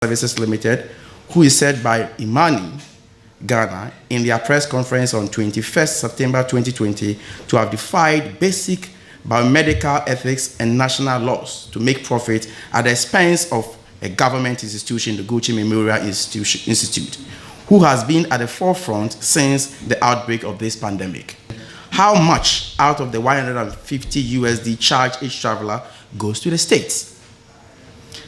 Services Limited, who is said by Imani Ghana in their press conference on 21st September 2020 to have defied basic biomedical ethics and national laws to make profit at the expense of a government institution, the Gucci Memorial Institute, who has been at the forefront since the outbreak of this pandemic. How much out of the 150 USD charged each traveler goes to the states?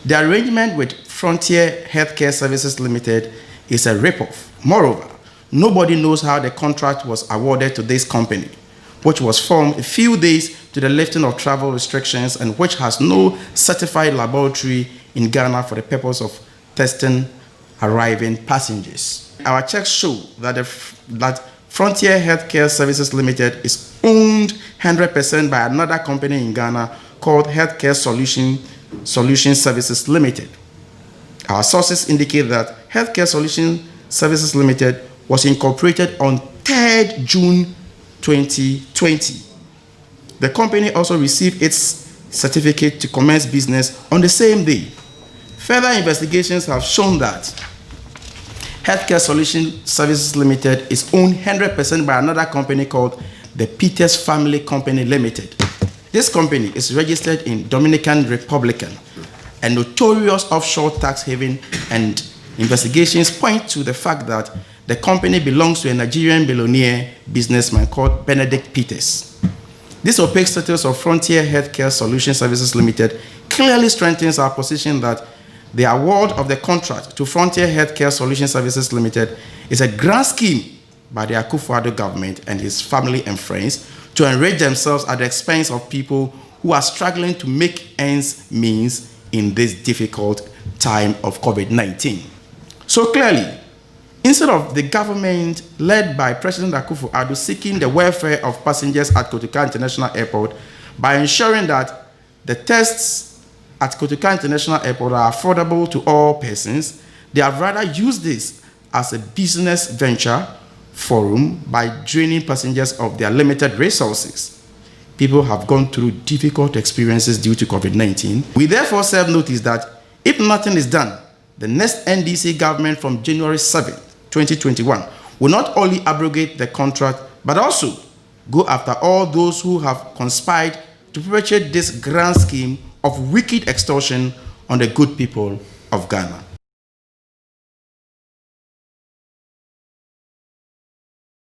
The arrangement with Frontier Healthcare Services Limited is a ripoff. Moreover, nobody knows how the contract was awarded to this company, which was formed a few days to the lifting of travel restrictions and which has no certified laboratory in Ghana for the purpose of testing arriving passengers. Our checks show that Frontier Healthcare Services Limited is owned 100% by another company in Ghana called Healthcare Solution Services Limited. Our sources indicate that Healthcare Solution Services Limited was incorporated on 3rd June 2020. The company also received its certificate to commence business on the same day. Further investigations have shown that Healthcare Solution Services Limited is owned 100% by another company called the Peters Family Company Limited. This company is registered in Dominican Republic, a notorious offshore tax haven, and investigations point to the fact that the company belongs to a Nigerian billionaire businessman called Benedict Peters. This opaque status of Frontier Healthcare Solution Services Limited clearly strengthens our position that the award of the contract to Frontier Healthcare Solution Services Limited is a grand scheme by the Akufo-Addo government and his family and friends to enrich themselves at the expense of people who are struggling to make ends meet in this difficult time of COVID-19. So clearly, instead of the government led by President Akufo-Addo seeking the welfare of passengers at Kotoka International Airport by ensuring that the tests at Kotoka International Airport are affordable to all persons, they have rather used this as a business venture forum by draining passengers of their limited resources. People have gone through difficult experiences due to COVID-19. We therefore serve notice that if nothing is done, the next NDC government from January 7, 2021 will not only abrogate the contract, but also go after all those who have conspired to perpetrate this grand scheme of wicked extortion on the good people of Ghana.